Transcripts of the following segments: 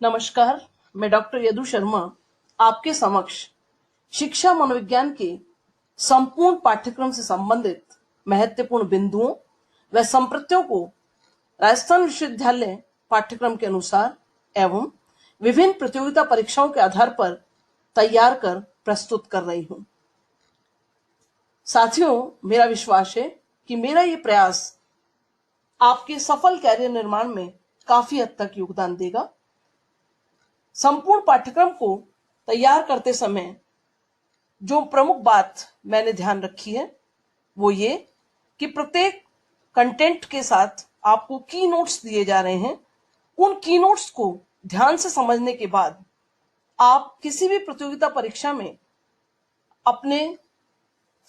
नमस्कार। मैं डॉक्टर यदु शर्मा आपके समक्ष शिक्षा मनोविज्ञान के संपूर्ण पाठ्यक्रम से संबंधित महत्वपूर्ण बिंदुओं व संप्रत्यों को राजस्थान विश्वविद्यालय पाठ्यक्रम के अनुसार एवं विभिन्न प्रतियोगिता परीक्षाओं के आधार पर तैयार कर प्रस्तुत कर रही हूं। साथियों, मेरा विश्वास है कि मेरा ये प्रयास आपके सफल कैरियर निर्माण में काफी हद तक योगदान देगा। संपूर्ण पाठ्यक्रम को तैयार करते समय जो प्रमुख बात मैंने ध्यान रखी है वो ये कि प्रत्येक कंटेंट के साथ आपको की नोट्स दिए जा रहे हैं। उन की नोट्स को ध्यान से समझने के बाद आप किसी भी प्रतियोगिता परीक्षा में अपने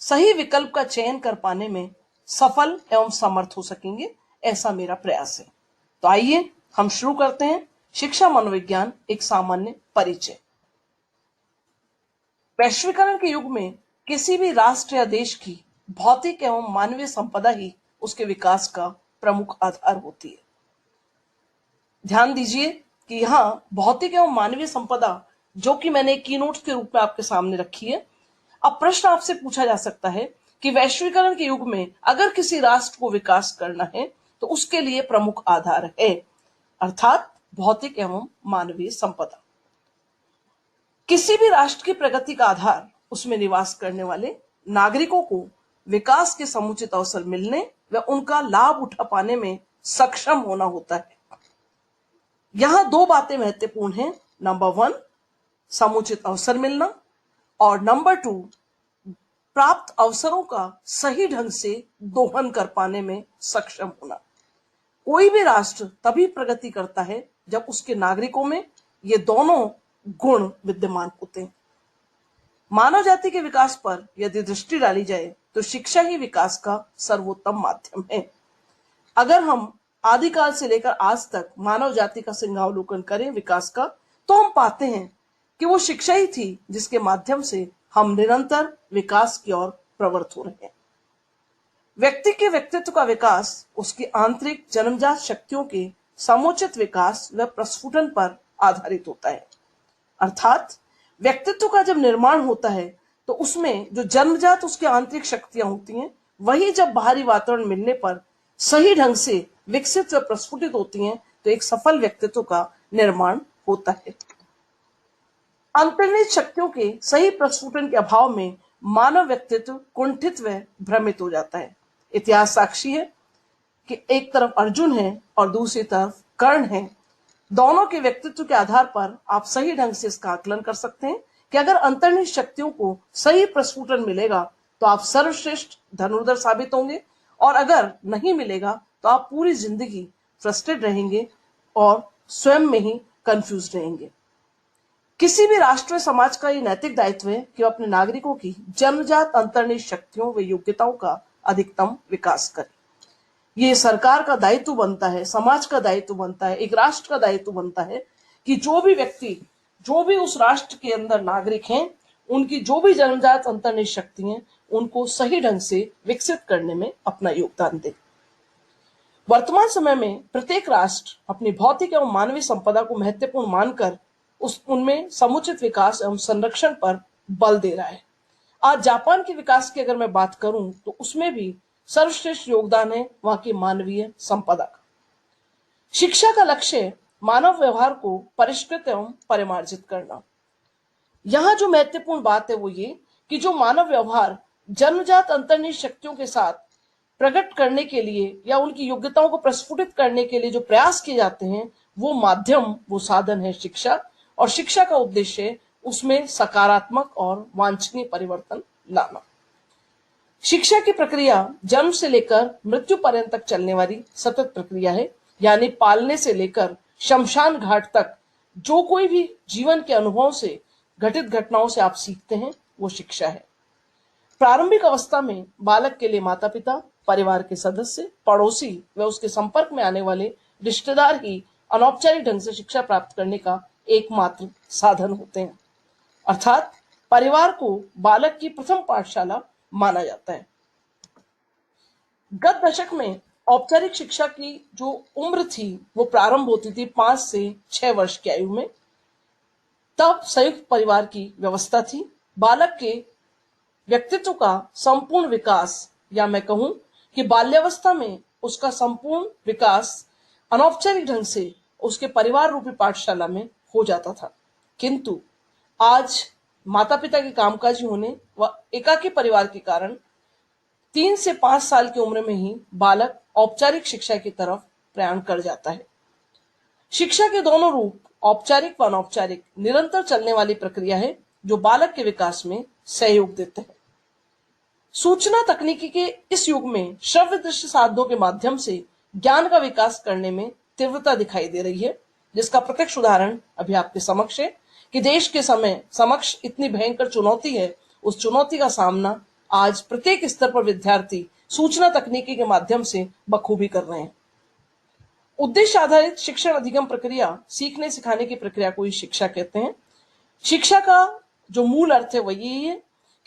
सही विकल्प का चयन कर पाने में सफल एवं समर्थ हो सकेंगे, ऐसा मेरा प्रयास है। तो आइए हम शुरू करते हैं। शिक्षा मनोविज्ञान एक सामान्य परिचय। वैश्वीकरण के युग में किसी भी राष्ट्र या देश की भौतिक एवं मानवीय संपदा ही उसके विकास का प्रमुख आधार होती है। ध्यान दीजिए कि यहां भौतिक एवं मानवीय संपदा जो कि मैंने कीनोट्स के रूप में आपके सामने रखी है। अब प्रश्न आपसे पूछा जा सकता है कि वैश्वीकरण के युग में अगर किसी राष्ट्र को विकास करना है तो उसके लिए प्रमुख आधार है, अर्थात भौतिक एवं मानवीय संपदा। किसी भी राष्ट्र की प्रगति का आधार उसमें निवास करने वाले नागरिकों को विकास के समुचित अवसर मिलने व उनका लाभ उठा पाने में सक्षम होना होता है। यहां दो बातें महत्वपूर्ण हैं। नंबर 1, समुचित अवसर मिलना, और नंबर 2, प्राप्त अवसरों का सही ढंग से दोहन कर पाने में सक्षम होना। कोई भी राष्ट्र तभी प्रगति करता है जब उसके नागरिकों में ये दोनों गुण विद्यमान होते हैं। मानव जाति के विकास पर यदि दृष्टि डाली जाए तो शिक्षा ही विकास का सर्वोत्तम माध्यम है। अगर हम आदिकाल से लेकर आज तक मानव जाति का सिंहावलोकन करें विकास का, तो हम पाते हैं कि वो शिक्षा ही थी जिसके माध्यम से हम निरंतर विकास की ओर प्रवृत्त हो रहे हैं। व्यक्ति के व्यक्तित्व का विकास उसकी आंतरिक जन्मजात शक्तियों के समुचित विकास व प्रस्फुटन पर आधारित होता है। अर्थात व्यक्तित्व का जब निर्माण होता है तो उसमें जो जन्मजात उसकी आंतरिक शक्तियां होती हैं, वही जब बाहरी वातावरण मिलने पर सही ढंग से विकसित व प्रस्फुटित होती हैं तो एक सफल व्यक्तित्व का निर्माण होता है। अंतर्निहित शक्तियों के सही प्रस्फुटन के अभाव में मानव व्यक्तित्व कुंठित व भ्रमित हो जाता है। इतिहास साक्षी है कि एक तरफ अर्जुन है और दूसरी तरफ कर्ण है। दोनों के व्यक्तित्व के आधार पर आप सही ढंग से इसका आकलन कर सकते हैं कि अगर अंतर्निहित शक्तियों को सही प्रस्फुटन मिलेगा तो आप सर्वश्रेष्ठ धनुर्धर साबित होंगे, और अगर नहीं मिलेगा तो आप पूरी जिंदगी फ्रस्ट्रेट रहेंगे और स्वयं में ही कंफ्यूज रहेंगे। किसी भी राष्ट्र समाज का ये नैतिक दायित्व है कि वो अपने नागरिकों की जन्मजात अंतर्निहित शक्तियों व योग्यताओं का अधिकतम विकास करे। ये सरकार का दायित्व बनता है, समाज का दायित्व बनता है, एक राष्ट्र का दायित्व बनता है कि जो भी व्यक्ति, जो भी उस राष्ट्र के अंदर नागरिक हैं, उनकी जो भी जन्मजात अंतर्निहित शक्ति हैं, उनको सही ढंग से विकसित करने में अपना योगदान दे। वर्तमान समय में प्रत्येक राष्ट्र अपनी भौतिक एवं मानवीय संपदा को महत्वपूर्ण मानकर उनमें समुचित विकास एवं संरक्षण पर बल दे रहा है। आज जापान के विकास की अगर मैं बात करूं तो उसमें भी सर्वश्रेष्ठ योगदान है वहां की मानवीय संपदा का। शिक्षा का लक्ष्य मानव व्यवहार को परिष्कृत एवं परिमार्जित करना। यहां जो महत्वपूर्ण बात है वो ये कि जो मानव व्यवहार जन्मजात अंतर्निहित शक्तियों के साथ प्रकट करने के लिए या उनकी योग्यताओं को प्रस्फुटित करने के लिए जो प्रयास किए जाते हैं, वो माध्यम, वो साधन है शिक्षा। और शिक्षा का उद्देश्य है उसमें सकारात्मक और वांछनीय परिवर्तन लाना। शिक्षा की प्रक्रिया जन्म से लेकर मृत्यु पर्यंत तक चलने वाली सतत प्रक्रिया है, यानी पालने से लेकर शमशान घाट तक जो कोई भी जीवन के अनुभवों से, घटित घटनाओं से आप सीखते हैं, वो शिक्षा है। प्रारंभिक अवस्था में बालक के लिए माता पिता, परिवार के सदस्य, पड़ोसी व उसके संपर्क में आने वाले रिश्तेदार ही अनौपचारिक ढंग से शिक्षा प्राप्त करने का एकमात्र साधन होते हैं। अर्थात परिवार को बालक की प्रथम पाठशाला माना जाता है। गत दशक में औपचारिक शिक्षा की जो उम्र थी वो प्रारंभ होती थी 5 से 6 वर्ष की आयु में। तब संयुक्त परिवार की व्यवस्था थी। बालक के व्यक्तित्व का संपूर्ण विकास, या मैं कहूं कि बाल्यावस्था में उसका संपूर्ण विकास अनौपचारिक ढंग से उसके परिवार रूपी पाठशाला में हो जाता था। किंतु आज माता पिता के कामकाजी होने व एकाकी परिवार के कारण 3 से 5 साल की उम्र में ही बालक औपचारिक शिक्षा की तरफ प्रयाण कर जाता है। शिक्षा के दोनों रूप, औपचारिक व अनौपचारिक, निरंतर चलने वाली प्रक्रिया है जो बालक के विकास में सहयोग देते हैं। सूचना तकनीकी के इस युग में श्रव्य दृश्य साधनों के माध्यम से ज्ञान का विकास करने में तीव्रता दिखाई दे रही है, जिसका प्रत्यक्ष उदाहरण अभी आपके समक्ष है कि देश के समक्ष इतनी भयंकर चुनौती है, उस चुनौती का सामना आज प्रत्येक स्तर पर विद्यार्थी सूचना तकनीकी के माध्यम से बखूबी कर रहे हैं। उद्देश्य आधारित शिक्षण अधिगम प्रक्रिया, सीखने सिखाने की प्रक्रिया को ही शिक्षा कहते हैं। शिक्षा का जो मूल अर्थ है वह यही है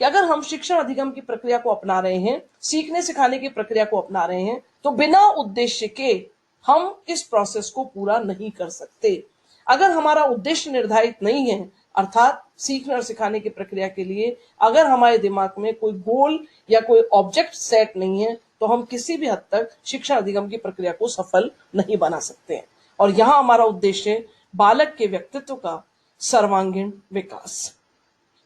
कि अगर हम शिक्षण अधिगम की प्रक्रिया को अपना रहे हैं, सीखने सिखाने की प्रक्रिया को अपना रहे हैं, तो बिना उद्देश्य के हम इस प्रोसेस को पूरा नहीं कर सकते। अगर हमारा उद्देश्य निर्धारित नहीं है, अर्थात सीखने और सिखाने की प्रक्रिया के लिए अगर हमारे दिमाग में कोई गोल या कोई ऑब्जेक्ट सेट नहीं है, तो हम किसी भी हद तक शिक्षण अधिगम की प्रक्रिया को सफल नहीं बना सकते हैं। और यहां हमारा उद्देश्य बालक के व्यक्तित्व का सर्वांगीण विकास।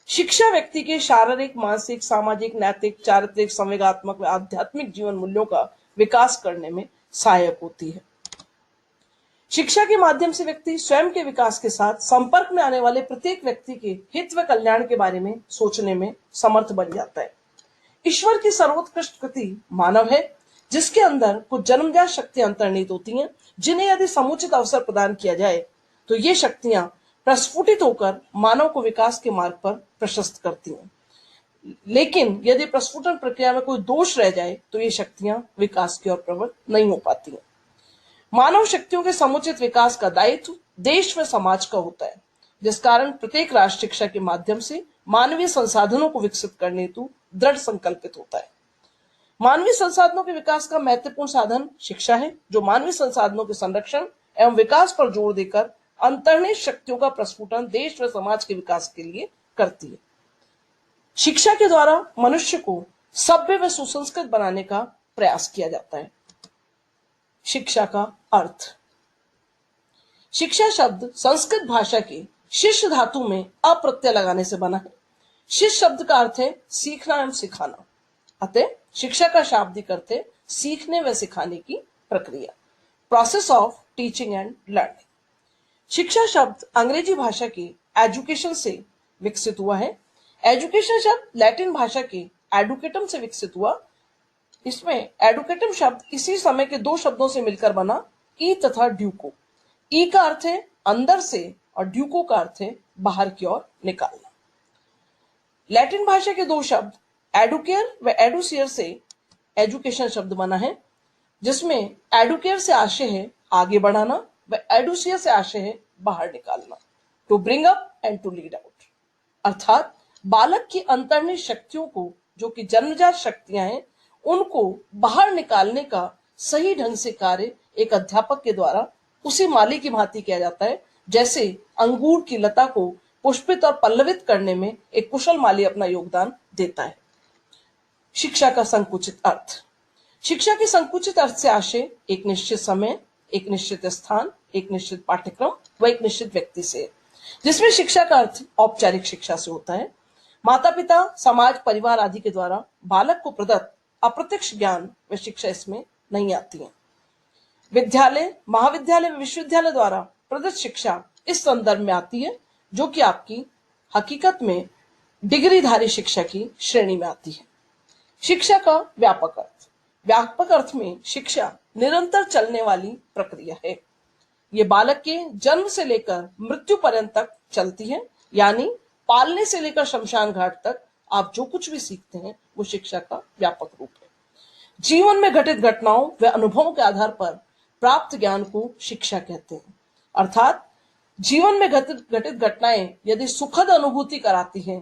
शिक्षा व्यक्ति के शारीरिक, मानसिक, सामाजिक, नैतिक, चारित्रिक, संवेगात्मक व आध्यात्मिक जीवन मूल्यों का विकास करने में सहायक होती है। शिक्षा के माध्यम से व्यक्ति स्वयं के विकास के साथ संपर्क में आने वाले प्रत्येक व्यक्ति के हित व कल्याण के बारे में सोचने में समर्थ बन जाता है। ईश्वर की सर्वोत्कृष्ट कृति मानव है, जिसके अंदर कुछ जन्मजात शक्तियां अंतर्निहित होती हैं, जिन्हें यदि समुचित अवसर प्रदान किया जाए तो ये शक्तियां प्रस्फुटित होकर मानव को विकास के मार्ग पर प्रशस्त करती हैं। लेकिन यदि प्रस्फुटन प्रक्रिया में कोई दोष रह जाए तो ये शक्तियां विकास की ओर प्रवृत्त नहीं हो पाती हैं। मानव शक्तियों के समुचित विकास का दायित्व देश व समाज का होता है, जिस कारण प्रत्येक राष्ट्र शिक्षा के माध्यम से मानवीय संसाधनों को विकसित करने हेतु दृढ़ संकल्पित होता है। मानवीय संसाधनों के विकास का महत्वपूर्ण साधन शिक्षा है, जो मानवीय संसाधनों के संरक्षण एवं विकास पर जोर देकर अंतर्निहित शक्तियों का प्रस्फुटन देश व समाज के विकास के लिए करती है। शिक्षा के द्वारा मनुष्य को सभ्य व सुसंस्कृत बनाने का प्रयास किया जाता है। शिक्षा का अर्थ। शिक्षा शब्द संस्कृत भाषा के शिष्य धातु में अप्रत्यय लगाने से बना है। शिष्य शब्द का अर्थ है सीखना एवं सिखाना, अतः शिक्षा का शाब्दिक अर्थ है सीखने व सिखाने की प्रक्रिया, process of teaching and learning. शिक्षा शब्द अंग्रेजी भाषा के एजुकेशन से विकसित हुआ है। एजुकेशन शब्द लैटिन भाषा के एडुकेटम से विकसित हुआ। इसमें एडुकेटम शब्द इसी समय के दो शब्दों से मिलकर बना, ई तथा ड्यूको। ई का अर्थ है अंदर से और ड्यूको का अर्थ है बाहर की ओर निकालना। लैटिन भाषा के दो शब्द एडुकेयर व एडुसियर से एजुकेशन शब्द बना है, जिसमें एडुकेयर से आशय है आगे बढ़ाना व एडुसियर से आशय है बाहर निकालना, to bring up and to lead out. अर्थात बालक की अंतर्निहित शक्तियों को, जो कि जन्मजात शक्तियां हैं, उनको बाहर निकालने का सही ढंग से कार्य एक अध्यापक के द्वारा उसी माली की भांति किया जाता है, जैसे अंगूर की लता को पुष्पित और पल्लवित करने में एक कुशल माली अपना योगदान देता है। शिक्षा का संकुचित अर्थ। शिक्षा के संकुचित अर्थ से आशय एक निश्चित समय, एक निश्चित स्थान, एक निश्चित पाठ्यक्रम व एक निश्चित व्यक्ति से, जिसमें शिक्षा का अर्थ औपचारिक शिक्षा से होता है। माता पिता, समाज, परिवार आदि के द्वारा बालक को प्रदत्त अप्रत्यक्ष ज्ञान व शिक्षा इसमें नहीं आती है। विद्यालय, महाविद्यालय व विश्वविद्यालय द्वारा प्रदत्त शिक्षा इस संदर्भ में आती है, जो कि आपकी हकीकत में डिग्रीधारी शिक्षा की श्रेणी में आती है। शिक्षा का व्यापक अर्थ। व्यापक अर्थ में शिक्षा निरंतर चलने वाली प्रक्रिया है। ये बालक के जन्म से लेकर मृत्यु पर्यंत तक चलती है, यानी पालने से लेकर शमशान घाट तक आप जो कुछ भी सीखते हैं वो शिक्षा का व्यापक रूप है। जीवन में घटित घटनाओं व अनुभवों के आधार पर प्राप्त ज्ञान को शिक्षा कहते हैं। अर्थात जीवन में घटित घटनाएं यदि सुखद अनुभूति कराती हैं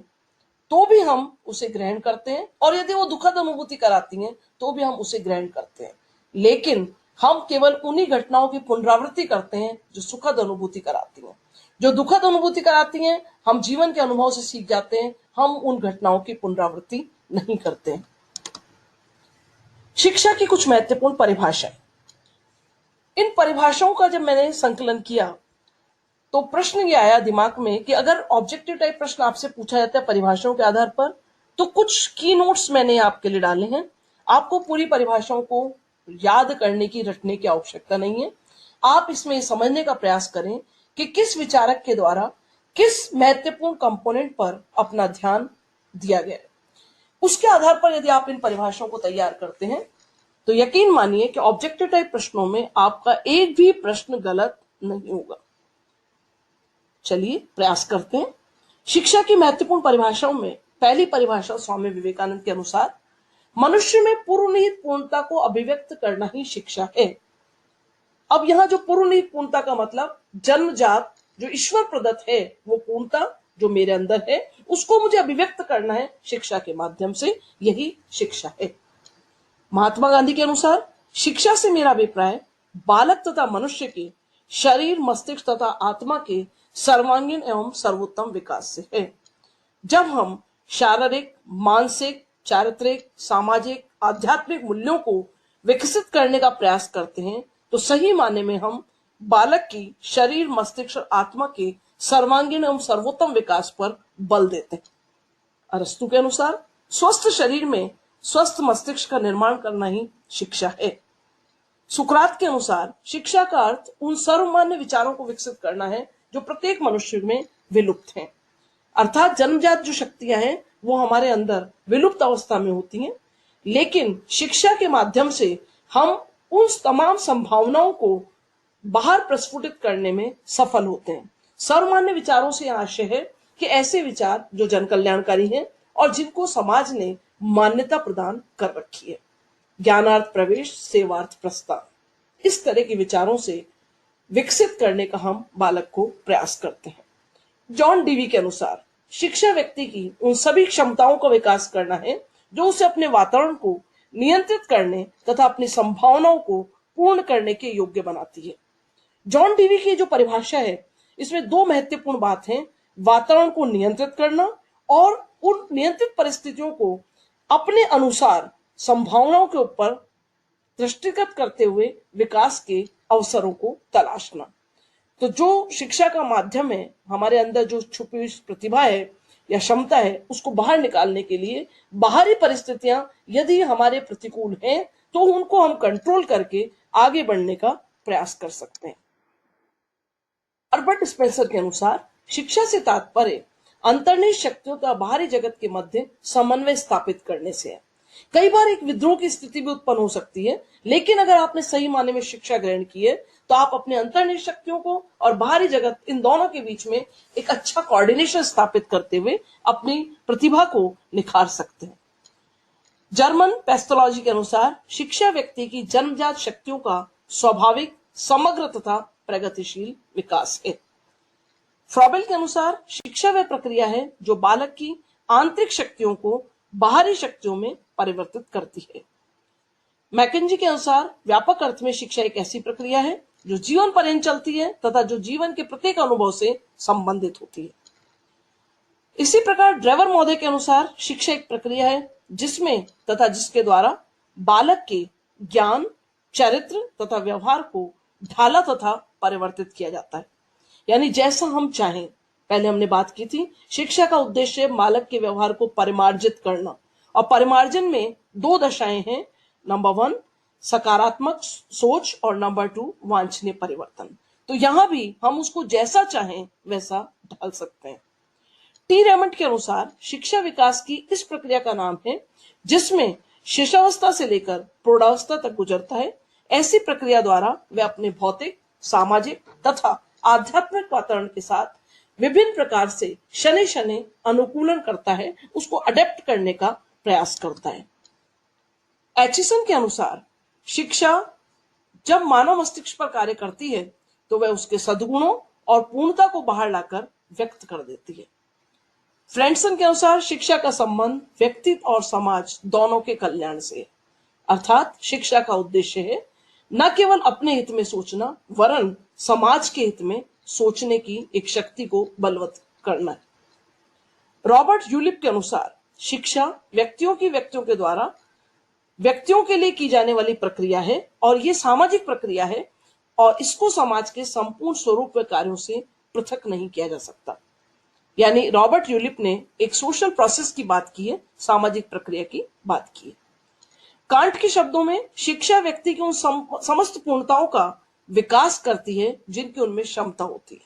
तो भी हम उसे ग्रहण करते हैं, और यदि वो दुखद अनुभूति कराती हैं तो भी हम उसे ग्रहण करते हैं। लेकिन हम केवल उन्हीं घटनाओं की पुनरावृत्ति करते हैं जो सुखद अनुभूति कराती हैं। जो दुखद अनुभूति कराती हैं, हम जीवन के अनुभव से सीख जाते हैं, हम उन घटनाओं की पुनरावृत्ति नहीं करते हैं। शिक्षा की कुछ महत्वपूर्ण परिभाषाएं। इन परिभाषाओं का जब मैंने संकलन किया तो प्रश्न ये आया दिमाग में कि अगर ऑब्जेक्टिव टाइप प्रश्न आपसे पूछा जाता है परिभाषाओं के आधार पर, तो कुछ की नोट्स मैंने आपके लिए डाले हैं। आपको पूरी परिभाषाओं को याद करने की, रटने की आवश्यकता नहीं है। आप इसमें समझने का प्रयास करें कि किस विचारक के द्वारा किस महत्वपूर्ण कंपोनेंट पर अपना ध्यान दिया गया है। उसके आधार पर यदि आप इन परिभाषाओं को तैयार करते हैं तो यकीन मानिए कि ऑब्जेक्टिव टाइप प्रश्नों में आपका एक भी प्रश्न गलत नहीं होगा। चलिए प्रयास करते हैं। शिक्षा की महत्वपूर्ण परिभाषाओं में पहली परिभाषा स्वामी विवेकानंद के अनुसार मनुष्य में पूर्वनिहित पूर्णता को अभिव्यक्त करना ही शिक्षा है। अब यहां जो पूर्वनिहित पूर्णता का मतलब जन्मजात जो ईश्वर प्रदत्त है, वो पूर्णता जो मेरे अंदर है, उसको मुझे अभिव्यक्त करना है शिक्षा के माध्यम से, यही शिक्षा है। महात्मा गांधी के अनुसार शिक्षा से मेरा अभिप्राय बालक तथा मनुष्य के शरीर, मस्तिष्क तथा आत्मा के सर्वांगीण एवं सर्वोत्तम विकास से है। जब हम शारीरिक, मानसिक, चारित्रिक, सामाजिक, आध्यात्मिक मूल्यों को विकसित करने का प्रयास करते हैं तो सही माने में हम बालक की शरीर, मस्तिष्क और आत्मा के सर्वांगीण एवं सर्वोत्तम विकास पर बल देते हैं। अरस्तु के अनुसार स्वस्थ शरीर में स्वस्थ मस्तिष्क का निर्माण करना ही शिक्षा है। सुकरात के अनुसार शिक्षा का अर्थ उन सर्वमान्य विचारों को विकसित करना है जो प्रत्येक मनुष्य में विलुप्त हैं। अर्थात जन्मजात जो शक्तियां हैं वो हमारे अंदर विलुप्त अवस्था में होती हैं, लेकिन शिक्षा के माध्यम से हम उन तमाम संभावनाओं को बाहर प्रस्फुटित करने में सफल होते हैं। सर्वमान्य विचारों से आशय है कि ऐसे विचार जो जन कल्याणकारी हैं और जिनको समाज ने मान्यता प्रदान कर रखी है। ज्ञानार्थ प्रवेश, सेवार्थ प्रस्थान, इस तरह के विचारों से विकसित करने का हम बालक को प्रयास करते हैं। जॉन डीवी के अनुसार शिक्षा व्यक्ति की उन सभी क्षमताओं का विकास करना है जो उसे अपने वातावरण को नियंत्रित करने तथा अपनी संभावनाओं को पूर्ण करने के योग्य बनाती है। जॉन डीवी की जो परिभाषा है, इसमें दो महत्वपूर्ण बात है, वातावरण को नियंत्रित करना और उन नियंत्रित परिस्थितियों को अपने अनुसार संभावनाओं के ऊपर दृष्टिगत करते हुए विकास के अवसरों को तलाशना। तो जो शिक्षा का माध्यम है, हमारे अंदर जो छुपी हुई प्रतिभा है या क्षमता है, उसको बाहर निकालने के लिए बाहरी परिस्थितियां यदि हमारे प्रतिकूल हैं तो उनको हम कंट्रोल करके आगे बढ़ने का प्रयास कर सकते हैं। अल्बर्ट स्पेंसर के अनुसार शिक्षा से तात्पर्य अंतर्निहित शक्तियों का बाहरी जगत के मध्य समन्वय स्थापित करने से है। कई बार एक विद्रोह की स्थिति भी उत्पन्न हो सकती है, लेकिन अगर आपने सही माने में शिक्षा ग्रहण की है तो आप अपने अंतर्निहित शक्तियों को और बाहरी जगत, इन दोनों के बीच में एक अच्छा कोऑर्डिनेशन स्थापित करते हुए अपनी प्रतिभा को निखार सकते हैं। जर्मन पेस्थोलॉजी के अनुसार शिक्षा व्यक्ति की जन्मजात शक्तियों का स्वाभाविक, समग्र तथा प्रगतिशील विकास है। फ्रॉबेल के अनुसार शिक्षा वह प्रक्रिया है जो बालक की आंतरिक शक्तियों को बाहरी शक्तियों में परिवर्तित करती है। मैकेंजी के अनुसार व्यापक अर्थ में शिक्षा एक ऐसी प्रक्रिया है जो जीवन पर्यंत चलती है तथा जो जीवन के प्रत्येक अनुभव से संबंधित होती है। इसी प्रकार ड्रेवर महोदय के अनुसार शिक्षा एक प्रक्रिया है जिसमें तथा जिसके द्वारा बालक के ज्ञान, चरित्र तथा व्यवहार को ढाला तथा परिवर्तित किया जाता है। यानी जैसा हम चाहें, पहले हमने बात की थी, शिक्षा का उद्देश्य बालक के व्यवहार को परिमार्जित करना, और परिमार्जन में दो दशाएं हैं, नंबर 1 सकारात्मक सोच और नंबर 2 वांछनीय परिवर्तन। तो यहां भी हम उसको जैसा चाहें वैसा ढाल सकते हैं। टी रेमंड के अनुसार शिक्षा विकास की इस प्रक्रिया का नाम है जिसमें शिशावस्था से लेकर प्रौढ़ावस्था तक गुजरता है। ऐसी प्रक्रिया द्वारा वह अपने भौतिक, सामाजिक तथा आध्यात्मिक वातावरण के साथ विभिन्न प्रकार से शनि शनि अनुकूलन करता है, उसको अडेप्ट करने का प्रयास करता है। एचिसन के अनुसार शिक्षा जब मानव मस्तिष्क पर कार्य करती है तो वह उसके सद्गुणों और पूर्णता को बाहर लाकर व्यक्त कर देती है। फ्रेंडसन के अनुसार शिक्षा का संबंध व्यक्ति और समाज दोनों के कल्याण से है। अर्थात शिक्षा का उद्देश्य है न केवल अपने हित में सोचना वरन समाज के हित में सोचने की एक शक्ति को बलवत करना है। रॉबर्ट यूलिप के अनुसार शिक्षा व्यक्तियों के द्वारा व्यक्तियों के लिए की जाने वाली प्रक्रिया है और ये सामाजिक प्रक्रिया है और इसको समाज के संपूर्ण स्वरूप व कार्यों से पृथक नहीं किया जा सकता। यानी रॉबर्ट यूलिप ने एक सोशल प्रोसेस की बात की है, सामाजिक प्रक्रिया की बात की है। कांट के शब्दों में शिक्षा व्यक्ति की उन समस्त पूर्णताओं का विकास करती है जिनकी उनमें क्षमता होती है।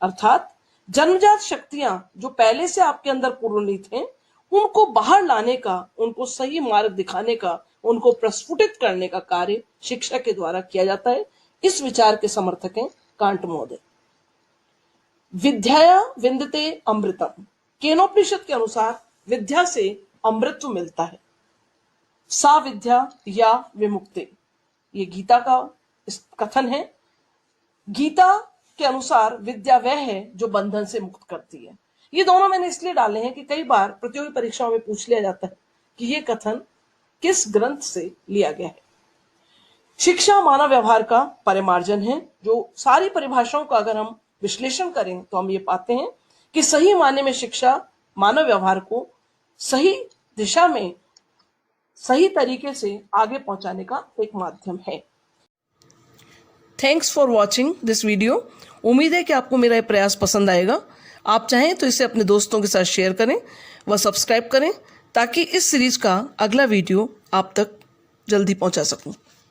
अर्थात जन्मजात शक्तियां जो पहले से आपके अंदर पूर्णित हैं उनको बाहर लाने का, उनको सही मार्ग दिखाने का, उनको प्रस्फुटित करने का कार्य शिक्षा के द्वारा किया जाता है। इस विचार के समर्थक हैं कांट महोदय। विद्याया विन्दते अमृतम, केनोपनिषद के अनुसार विद्या से अमृत मिलता है। सा विद्या या विमुक्ति, ये गीता का कथन है। गीता के अनुसार विद्या वह है जो बंधन से मुक्त करती है। ये दोनों मैंने इसलिए डाले हैं कि कई बार प्रतियोगी परीक्षाओं में पूछ लिया जाता है कि ये कथन किस ग्रंथ से लिया गया है। शिक्षा मानव व्यवहार का परिमार्जन है। जो सारी परिभाषाओं का अगर हम विश्लेषण करें तो हम ये पाते हैं कि सही मायने में शिक्षा मानव व्यवहार को सही दिशा में सही तरीके से आगे पहुंचाने का एक माध्यम है। Thanks for watching this video. उम्मीद है कि आपको मेरा ये प्रयास पसंद आएगा। आप चाहें तो इसे अपने दोस्तों के साथ शेयर करें व सब्सक्राइब करें ताकि इस सीरीज का अगला वीडियो आप तक जल्दी पहुंचा सकूं।